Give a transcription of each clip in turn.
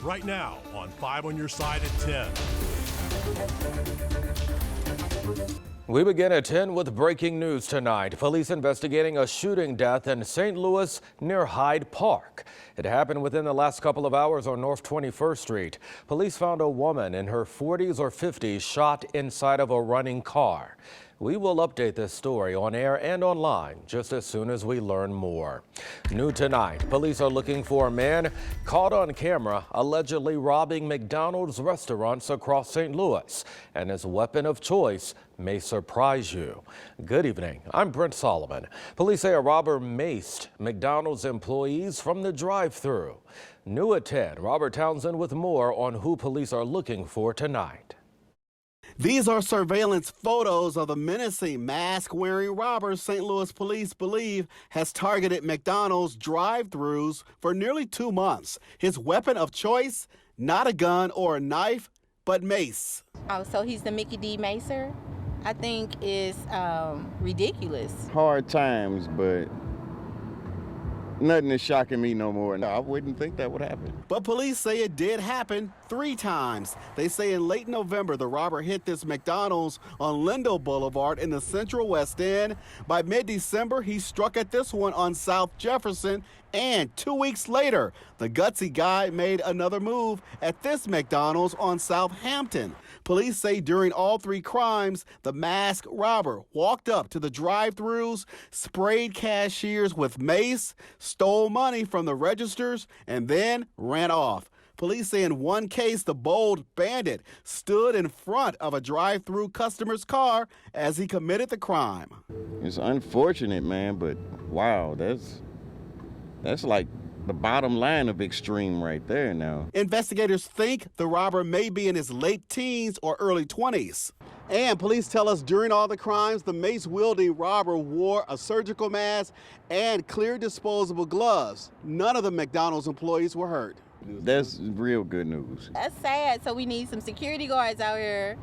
right now on 5 on Your Side at 10. We begin at 10 with breaking news tonight. Police investigating a shooting death in St. Louis near Hyde Park. It happened within the last couple of hours on North 21st Street. Police found a woman in her 40s or 50s shot inside of a running car. We will update this story on air and online just as soon as we learn more. New tonight, police are looking for a man caught on camera allegedly robbing McDonald's restaurants across St. Louis, and his weapon of choice may surprise you. Good evening. I'm Brent Solomon. Police say a robber maced McDonald's employees from the drive-thru. New at 10, Robert Townsend with more on who police are looking for tonight. These are surveillance photos of the menacing mask-wearing robber St. Louis police believe has targeted McDonald's drive-thrus for nearly 2 months. His weapon of choice, not a gun or a knife, but mace. Oh, so he's the Mickey D. Macer? I think is ridiculous. Hard times, but nothing is shocking me no more. No, I wouldn't think that would happen. But police say it did happen 3 times. They say in late November, the robber hit this McDonald's on Lindell Boulevard in the Central West End. By mid-December, he struck at this one on South Jefferson. And 2 weeks later, the gutsy guy made another move at this McDonald's on Southampton. Police say during all 3 crimes, the masked robber walked up to the drive-thrus, sprayed cashiers with mace, stole money from the registers, and then ran off. Police say in one case, the bold bandit stood in front of a drive-thru customer's car as he committed the crime. It's unfortunate, man, but wow, that's like the bottom line of extreme right there now. Investigators think the robber may be in his late teens or early 20s. And police tell us during all the crimes, the mace-wielding robber wore a surgical mask and clear disposable gloves. None of the McDonald's employees were hurt. That's real good news. That's sad, so we need some security guards out here,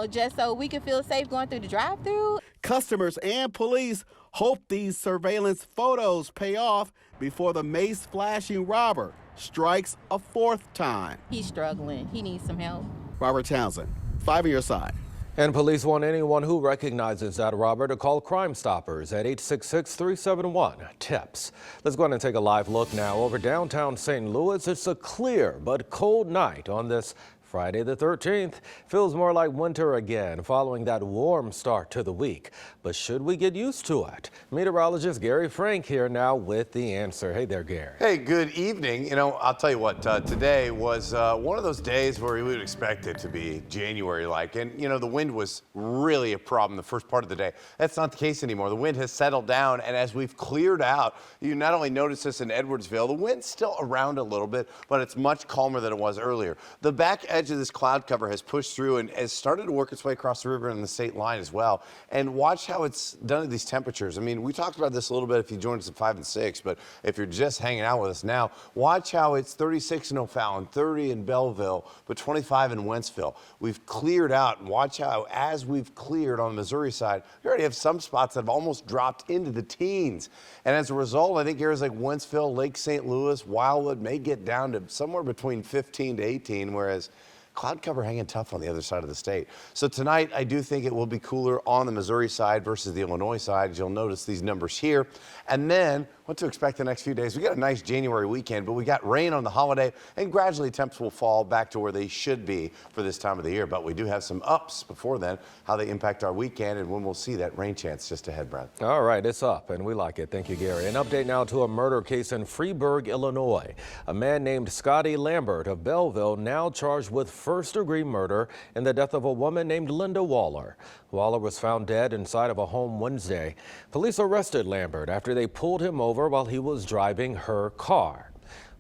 just so we can feel safe going through the drive-thru. Customers and police hope these surveillance photos pay off before the mace-flashing robber strikes a 4th time. He's struggling. He needs some help. Robert Townsend, 5 on Your Side. And police want anyone who recognizes that robber to call Crime Stoppers at 866-371-TIPS. Let's go ahead and take a live look now over downtown St. Louis. It's a clear but cold night on this Friday the 13th. Feels more like winter again following that warm start to the week. But should we get used to it? Meteorologist Gary Frank here now with the answer. Hey there, Gary. Hey, good evening. I'll tell you what, today was one of those days where we would expect it to be January-like. And, the wind was really a problem the first part of the day. That's not the case anymore. The wind has settled down, and as we've cleared out, you not only notice this in Edwardsville, the wind's still around a little bit, but it's much calmer than it was earlier. The back edge of this cloud cover has pushed through and has started to work its way across the river and the state line as well. And watch how it's done at these temperatures. I mean, we talked about this a little bit if you joined us at 5 and 6, but if you're just hanging out with us now, watch how it's 36 in O'Fallon, 30 in Belleville, but 25 in Wentzville. We've cleared out, and watch how as we've cleared on the Missouri side, we already have some spots that have almost dropped into the teens. And as a result, I think areas like Wentzville, Lake St. Louis, Wildwood may get down to somewhere between 15 to 18, whereas cloud cover hanging tough on the other side of the state. So tonight, I do think it will be cooler on the Missouri side versus the Illinois side. You'll notice these numbers here. And then what to expect the next few days. We got a nice January weekend, but we got rain on the holiday, and gradually temps will fall back to where they should be for this time of the year. But we do have some ups before then, how they impact our weekend and when we'll see that rain chance just ahead, Brad. All right, it's up, and we like it. Thank you, Gary. An update now to a murder case in Freeburg, Illinois. A man named Scotty Lambert of Belleville now charged with first-degree murder in the death of a woman named Linda Waller. Waller was found dead inside of a home Wednesday. Police arrested Lambert after they pulled him over while he was driving her car.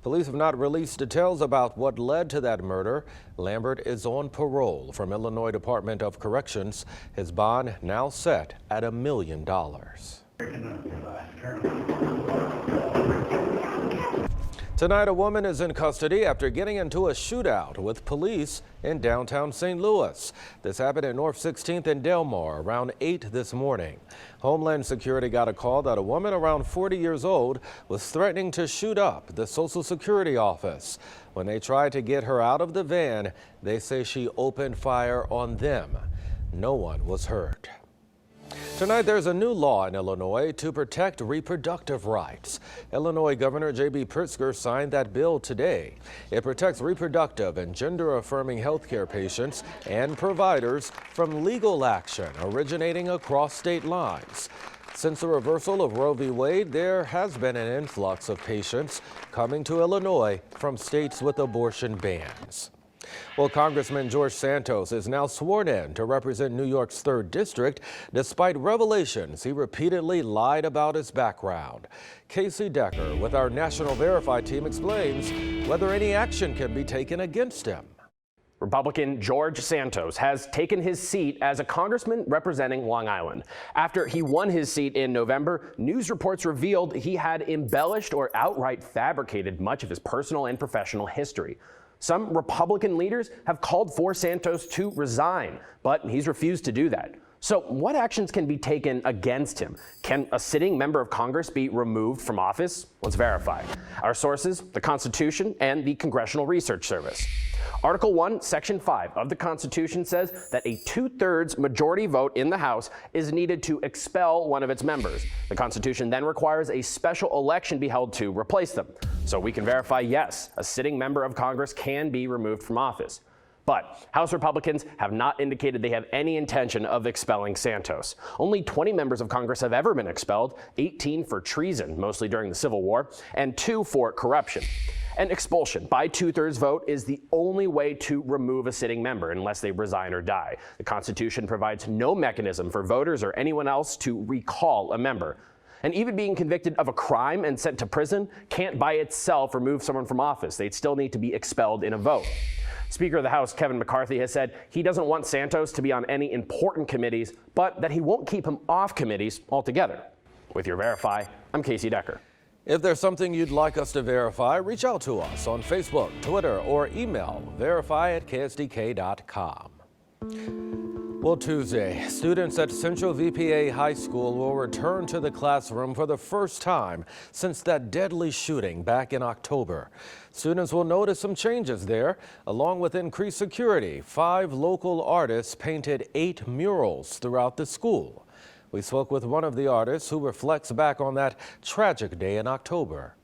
Police have not released details about what led to that murder. Lambert is on parole from Illinois Department of Corrections. His bond now set at $1 million. Tonight, a woman is in custody after getting into a shootout with police in downtown St. Louis. This happened at North 16th and Delmar around 8 this morning. Homeland Security got a call that a woman around 40 years old was threatening to shoot up the Social Security office. When they tried to get her out of the van, they say she opened fire on them. No one was hurt. Tonight, there's a new law in Illinois to protect reproductive rights. Illinois Governor J.B. Pritzker signed that bill today. It protects reproductive and gender-affirming healthcare patients and providers from legal action originating across state lines. Since the reversal of Roe v. Wade, there has been an influx of patients coming to Illinois from states with abortion bans. Well, Congressman George Santos is now sworn in to represent New York's 3rd District, despite revelations he repeatedly lied about his background. Casey Decker with our National Verify team explains whether any action can be taken against him. Republican George Santos has taken his seat as a congressman representing Long Island. After he won his seat in November, news reports revealed he had embellished or outright fabricated much of his personal and professional history. Some Republican leaders have called for Santos to resign, but he's refused to do that. So what actions can be taken against him? Can a sitting member of Congress be removed from office? Let's verify. Our sources, the Constitution and the Congressional Research Service. Article 1, Section 5 of the Constitution says that a 2/3 majority vote in the House is needed to expel one of its members. The Constitution then requires a special election be held to replace them. So we can verify, yes, a sitting member of Congress can be removed from office. But House Republicans have not indicated they have any intention of expelling Santos. Only 20 members of Congress have ever been expelled, 18 for treason, mostly during the Civil War, and 2 for corruption. An expulsion by 2/3 vote is the only way to remove a sitting member unless they resign or die. The Constitution provides no mechanism for voters or anyone else to recall a member. And even being convicted of a crime and sent to prison can't by itself remove someone from office. They'd still need to be expelled in a vote. Speaker of the House Kevin McCarthy has said he doesn't want Santos to be on any important committees, but that he won't keep him off committees altogether. With your Verify, I'm Casey Decker. If there's something you'd like us to verify, reach out to us on Facebook, Twitter, or email verify@ksdk.com. Well, Tuesday, students at Central VPA High School will return to the classroom for the first time since that deadly shooting back in October. Students will notice some changes there, along with increased security. 5 local artists painted 8 murals throughout the school. We spoke with one of the artists who reflects back on that tragic day in October.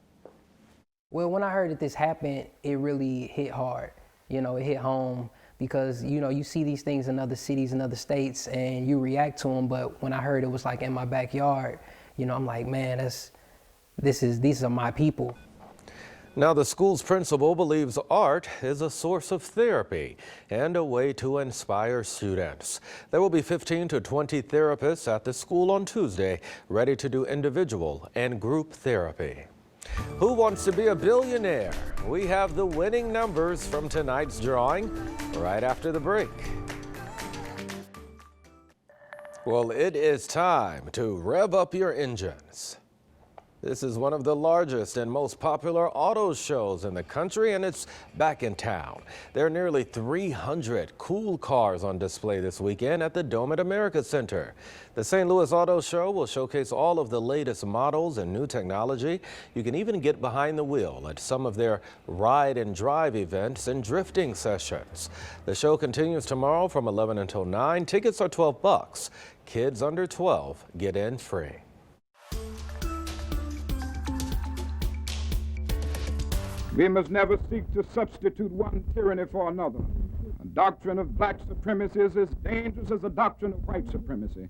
Well, when I heard that this happened, it really hit hard. You know, it hit home because, you know, you see these things in other cities and other states and you react to them. But when I heard it was like in my backyard, you know, I'm like, man, these are my people. Now, the school's principal believes art is a source of therapy and a way to inspire students. There will be 15 to 20 therapists at the school on Tuesday, ready to do individual and group therapy. Who wants to be a billionaire? We have the winning numbers from tonight's drawing right after the break. Well, it is time to rev up your engines. This is one of the largest and most popular auto shows in the country, and it's back in town. There are nearly 300 cool cars on display this weekend at the Dome at America Center. The St. Louis Auto Show will showcase all of the latest models and new technology. You can even get behind the wheel at some of their ride and drive events and drifting sessions. The show continues tomorrow from 11 until 9. Tickets are $12. Kids under 12 get in free. We must never seek to substitute one tyranny for another. A doctrine of black supremacy is as dangerous as a doctrine of white supremacy.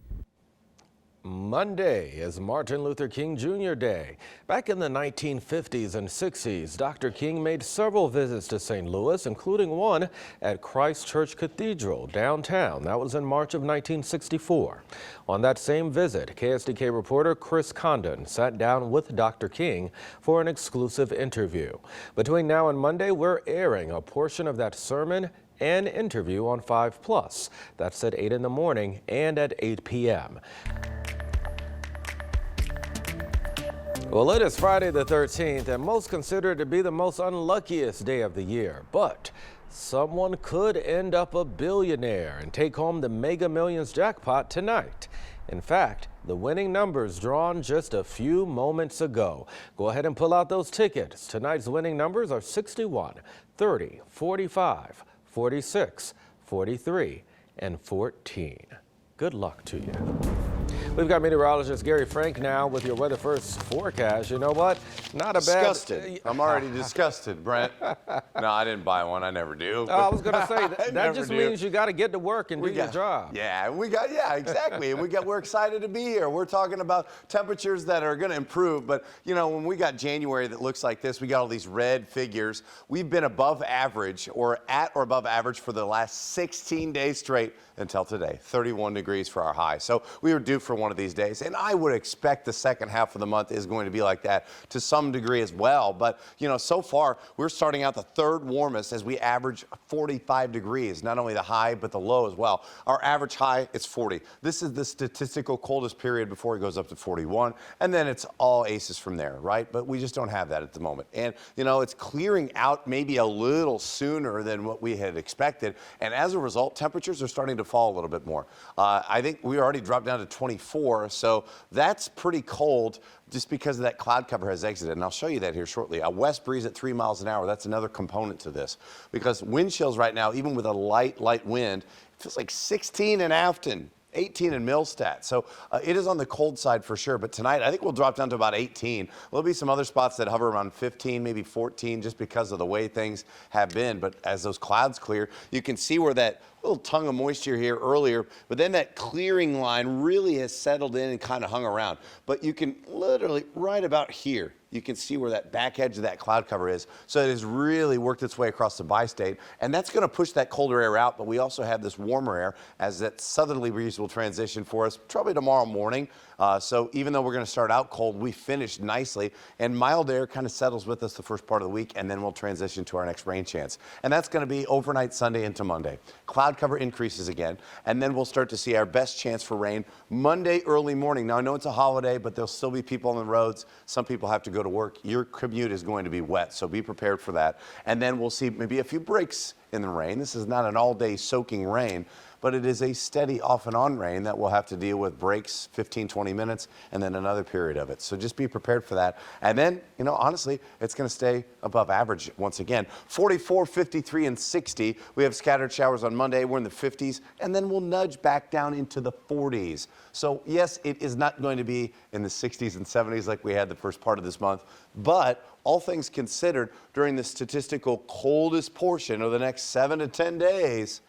Monday is Martin Luther King Jr. Day. Back in the 1950s and 60s, Dr. King made several visits to St. Louis, including one at Christ Church Cathedral downtown. That was in March of 1964. On that same visit, KSDK reporter Chris Condon sat down with Dr. King for an exclusive interview. Between now and Monday, we're airing a portion of that sermon and interview on 5+. That's at 8 in the morning and at 8 p.m. Well, it is Friday the 13th, and most consider it to be the most unluckiest day of the year. But someone could end up a billionaire and take home the Mega Millions jackpot tonight. In fact, the winning numbers drawn just a few moments ago. Go ahead and pull out those tickets. Tonight's winning numbers are 61, 30, 45, 46, 43, and 14. Good luck to you. We've got meteorologist Gary Frank now with your weather first forecast. You know what? Not a bad... Disgusted. I'm already disgusted, Brent. No, I didn't buy one. I never do. I was going to say, that just means you got to get to work and do your job. Yeah, exactly. And we're excited to be here. We're talking about temperatures that are going to improve. But, you know, when we got January that looks like this, we got all these red figures. We've been above average or at or above average for the last 16 days straight until today. 31 degrees for our high. So we were due for one of these days. And I would expect the second half of the month is going to be like that to some degree as well. But, you know, so far we're starting out the third warmest as we average 45 degrees, not only the high, but the low as well. Our average high is 40. This is the statistical coldest period before it goes up to 41. And then it's all aces from there, right? But we just don't have that at the moment. And, you know, it's clearing out maybe a little sooner than what we had expected. And as a result, temperatures are starting to fall a little bit more. I think we already dropped down to 24, so that's pretty cold just because of that cloud cover has exited. And I'll show you that here shortly. A west breeze at 3 miles an hour, that's another component to this because wind chills right now, even with a light wind, it feels like 16 in Afton. 18 in Millstat. So it is on the cold side for sure. But tonight, I think we'll drop down to about 18. There'll be some other spots that hover around 15, maybe 14, just because of the way things have been. But as those clouds clear, you can see where that little tongue of moisture here earlier, but then that clearing line really has settled in and kind of hung around. But you can literally right about here, you can see where that back edge of that cloud cover is. So it has really worked its way across the bi-state, and that's going to push that colder air out. But we also have this warmer air as that southerly breeze will transition for us probably tomorrow morning. So even though we're going to start out cold, we finish nicely, and mild air kind of settles with us the first part of the week, and then we'll transition to our next rain chance. And that's going to be overnight Sunday into Monday. Cloud cover increases again, and then we'll start to see our best chance for rain Monday early morning. Now, I know it's a holiday, but there'll still be people on the roads. Some people have to go to work. Your commute is going to be wet, so be prepared for that. And then we'll see maybe a few breaks in the rain. This is not an all-day soaking rain, but it is a steady off and on rain that we'll have to deal with breaks, 15, 20 minutes, and then another period of it. So just be prepared for that. And then, you know, honestly, it's going to stay above average once again. 44, 53, and 60. We have scattered showers on Monday. We're in the 50s, and then we'll nudge back down into the 40s. So yes, it is not going to be in the 60s and 70s like we had the first part of this month, but all things considered, during the statistical coldest portion of the next 7 to 10 days,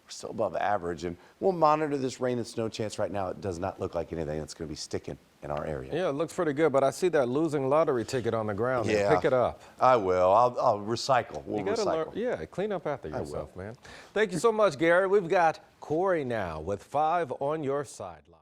we're still above average, and we'll monitor this rain and snow chance right now. It does not look like anything that's going to be sticking in our area. Yeah, it looks pretty good, but I see that losing lottery ticket on the ground. Yeah. Pick it up. I will. I'll recycle. We'll recycle. Yeah, clean up after yourself, man. Thank you so much, Gary. We've got Corey now with 5 on your sideline.